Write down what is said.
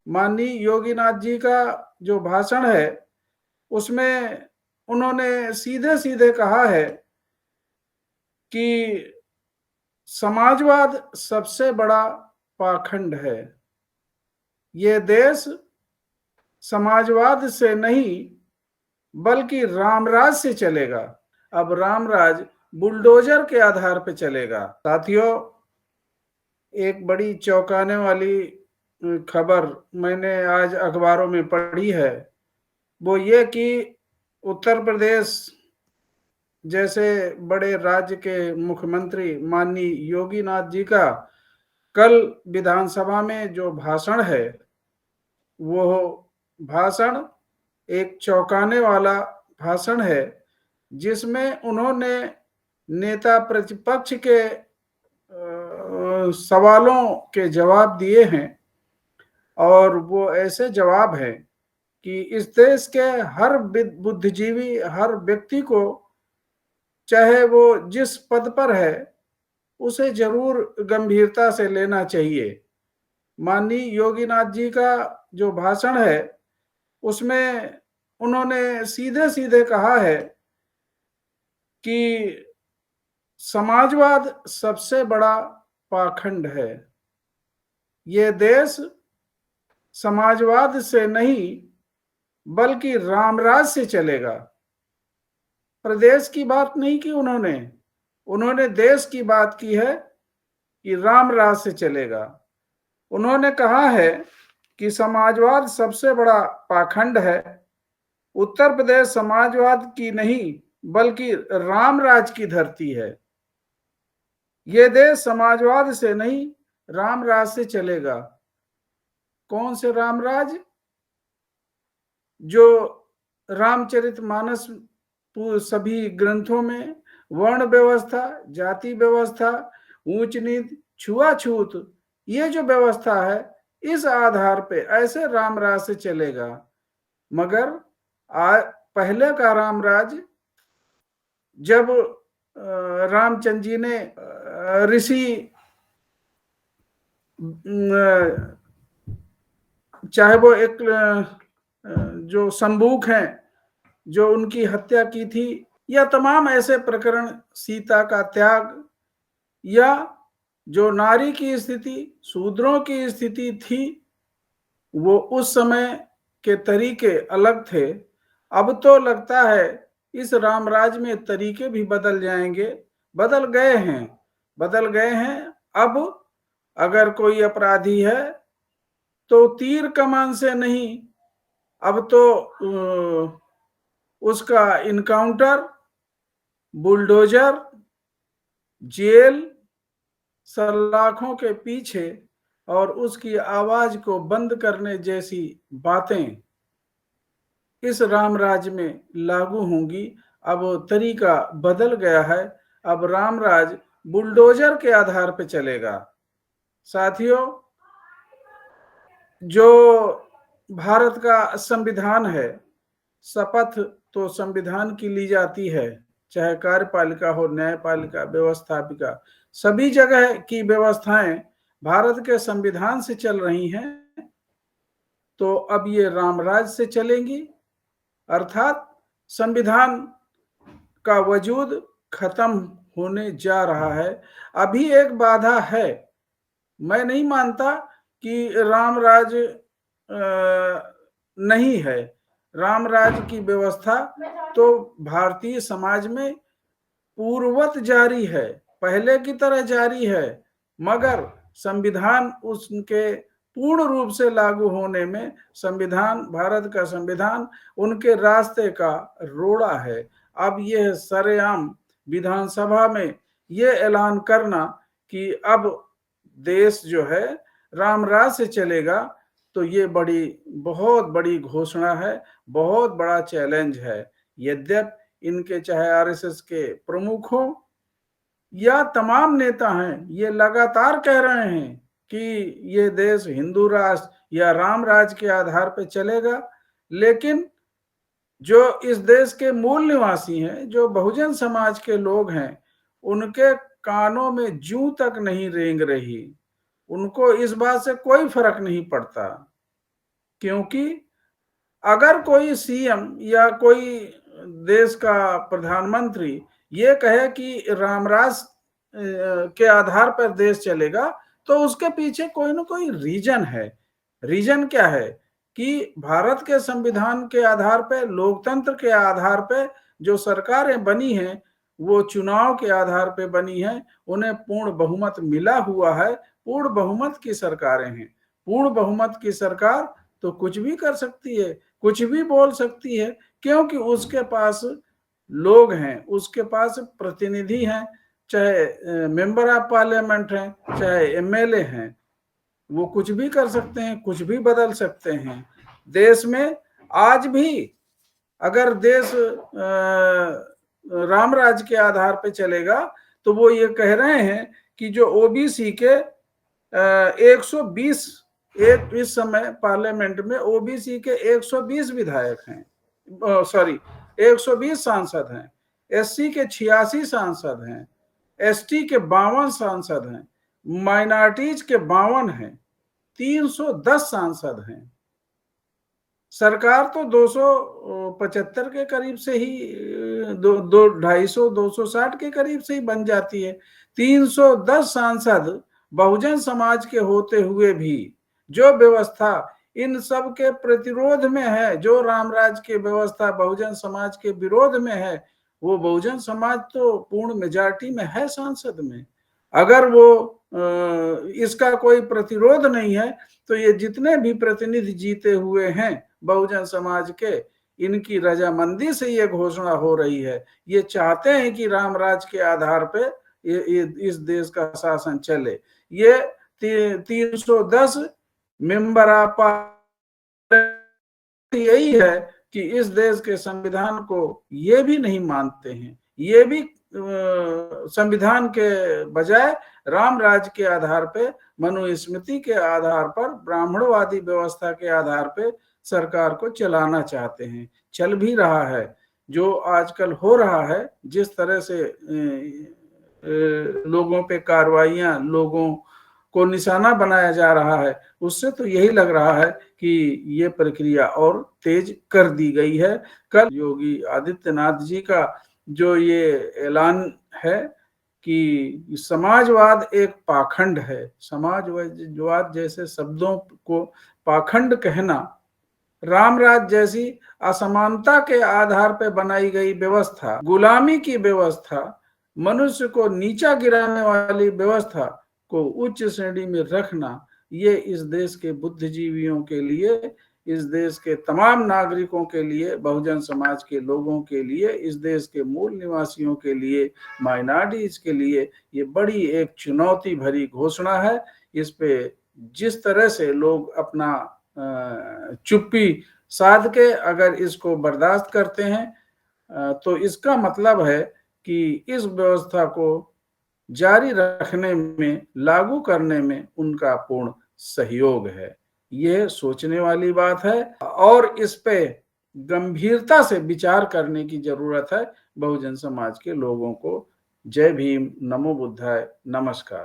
माननीय योगीनाथ जी का जो भाषण है उसमें उन्होंने सीधे सीधे कहा है कि समाजवाद सबसे बड़ा पाखंड है। ये देश समाजवाद से नहीं बल्कि रामराज से चलेगा। अब रामराज बुलडोजर के आधार पर चलेगा। साथियों, एक बड़ी चौंकाने वाली खबर मैंने आज अखबारों में पढ़ी है। वो ये कि उत्तर प्रदेश जैसे बड़े राज्य के मुख्यमंत्री माननीय योगीनाथ जी का कल विधानसभा में जो भाषण है, वो भाषण एक चौंकाने वाला भाषण है, जिसमें उन्होंने नेता प्रतिपक्ष के सवालों के जवाब दिए हैं। और वो ऐसे जवाब हैं कि इस देश के हर बुद्धिजीवी, हर व्यक्ति को, चाहे वो जिस पद पर है, उसे जरूर गंभीरता से लेना चाहिए। माननीय योगीनाथ जी का जो भाषण है उसमें उन्होंने सीधे सीधे कहा है कि समाजवाद सबसे बड़ा पाखंड है। ये देश समाजवाद से नहीं बल्कि रामराज से चलेगा। प्रदेश की बात नहीं की उन्होंने देश की बात की है कि रामराज से चलेगा। उन्होंने कहा है कि समाजवाद सबसे बड़ा पाखंड है। उत्तर प्रदेश समाजवाद की नहीं बल्कि रामराज की धरती है। ये देश समाजवाद से नहीं रामराज से चलेगा। कौन से रामराज? जो रामचरितमानस सभी ग्रंथों में वर्ण व्यवस्था, जाति व्यवस्था, ऊंच नीच, छुआछूत, ये जो व्यवस्था है, इस आधार पे ऐसे रामराज से चलेगा। मगर पहले का रामराज, जब रामचंद्र जी ने ऋषि, चाहे वो एक जो संबूक हैं, जो उनकी हत्या की थी, या तमाम ऐसे प्रकरण, सीता का त्याग, या जो नारी की स्थिति, शूद्रों की स्थिति थी, वो उस समय के तरीके अलग थे। अब तो लगता है इस रामराज में तरीके भी बदल जाएंगे। बदल गए हैं। अब अगर कोई अपराधी है तो तीर कमान से नहीं, अब तो उसका इनकाउंटर, बुलडोजर, जेल, सलाखों के पीछे, और उसकी आवाज को बंद करने जैसी बातें इस रामराज में लागू होंगी। अब तरीका बदल गया है। अब रामराज बुलडोजर के आधार पर चलेगा। साथियों, जो भारत का संविधान है, शपथ तो संविधान की ली जाती है, चाहे कार्यपालिका हो, न्यायपालिका, व्यवस्थापिका, सभी जगह की व्यवस्थाएं भारत के संविधान से चल रही हैं। तो अब ये रामराज से चलेंगी, अर्थात संविधान का वजूद खत्म होने जा रहा है। अभी एक बाधा है। मैं नहीं मानता कि रामराज नहीं है। रामराज की व्यवस्था तो भारतीय समाज में पूर्ववत जारी है, पहले की तरह जारी है, मगर संविधान उसके पूर्ण रूप से लागू होने में संविधान, भारत का संविधान, उनके रास्ते का रोड़ा है। अब यह सरेआम विधानसभा में यह ऐलान करना कि अब देश जो है रामराज से चलेगा, तो ये बहुत बड़ी घोषणा है, बहुत बड़ा चैलेंज है। यद्यपि इनके चाहे आरएसएस के प्रमुख हो या तमाम नेता हैं, ये लगातार कह रहे हैं कि ये देश हिंदू राष्ट्र या राम राज के आधार पर चलेगा, लेकिन जो इस देश के मूल निवासी हैं, जो बहुजन समाज के लोग हैं, उनके कानों में जूं तक नहीं रेंग रही। उनको इस बात से कोई फर्क नहीं पड़ता। क्योंकि अगर कोई सीएम या कोई देश का प्रधानमंत्री ये कहे कि रामराज के आधार पर देश चलेगा, तो उसके पीछे कोई ना कोई रीजन है। रीजन क्या है कि भारत के संविधान के आधार पे, लोकतंत्र के आधार पे जो सरकारें बनी हैं, वो चुनाव के आधार पे बनी हैं, उन्हें पूर्ण बहुमत मिला हुआ है, पूर्ण बहुमत की सरकारें हैं। पूर्ण बहुमत की सरकार तो कुछ भी कर सकती है, कुछ भी बोल सकती है, क्योंकि उसके पास लोग हैं, उसके पास प्रतिनिधि हैं, चाहे मेंबर ऑफ पार्लियामेंट हैं, चाहे एमएलए हैं, वो कुछ भी कर सकते हैं, कुछ भी बदल सकते हैं। देश में आज भी अगर देश रामराज के आधार पे चलेगा, तो वो ये कह रहे हैं कि जो ओबीसी के 120 इस समय पार्लियामेंट में ओबीसी के 120 विधायक हैं, सॉरी 120 सांसद हैं, एससी के 86 सांसद हैं, एसटी के 52 सांसद हैं, माइनॉरिटीज के 52 हैं, 310 सांसद हैं। सरकार तो 275 के करीब से ही 250 के करीब से ही बन जाती है। 310 सांसद बहुजन समाज के होते हुए भी जो व्यवस्था इन सब के प्रतिरोध में है, जो रामराज की व्यवस्था बहुजन समाज के विरोध में है, वो बहुजन समाज तो पूर्ण मेजॉरिटी में है सांसद में। अगर वो इसका कोई प्रतिरोध नहीं है, तो ये जितने भी प्रतिनिधि जीते हुए हैं बहुजन समाज के, इनकी रजामंदी से ये घोषणा हो रही है। ये चाहते हैं कि रामराज के आधार पे ये इस देश का शासन चले। ये 310 मेंबर ऑफ यही है कि इस देश के संविधान को ये भी नहीं मानते हैं, ये भी संविधान के बजाय रामराज के आधार पे, मनुस्मृति के आधार पर, ब्राह्मणवादी व्यवस्था के आधार पे सरकार को चलाना चाहते हैं। चल भी रहा है। जो आजकल हो रहा है, जिस तरह से लोगों पे कार्रवाइयां, लोगों को निशाना बनाया जा रहा है, उससे तो यही लग रहा है कि ये प्रक्रिया और तेज कर दी गई है। कल योगी आदित्यनाथ जी का जो ये ऐलान है कि समाजवाद एक पाखंड है, समाजवाद जैसे शब्दों को पाखंड कहना, रामराज जैसी असमानता के आधार पर बनाई गई व्यवस्था, गुलामी की व्यवस्था, मनुष्य को नीचा गिराने वाली व्यवस्था को उच्च श्रेणी में रखना, ये इस देश के बुद्धिजीवियों के लिए, इस देश के तमाम नागरिकों के लिए, बहुजन समाज के लोगों के लिए, इस देश के मूल निवासियों के लिए, माइनॉरिटीज के लिए ये बड़ी एक चुनौती भरी घोषणा है। इस पे जिस तरह से लोग अपना चुप्पी साध के अगर इसको बर्दाश्त करते हैं, तो इसका मतलब है कि इस व्यवस्था को जारी रखने में, लागू करने में उनका पूर्ण सहयोग है। ये सोचने वाली बात है और इस पे गंभीरता से विचार करने की जरूरत है बहुजन समाज के लोगों को। जय भीम, नमो बुद्धाय, नमस्कार।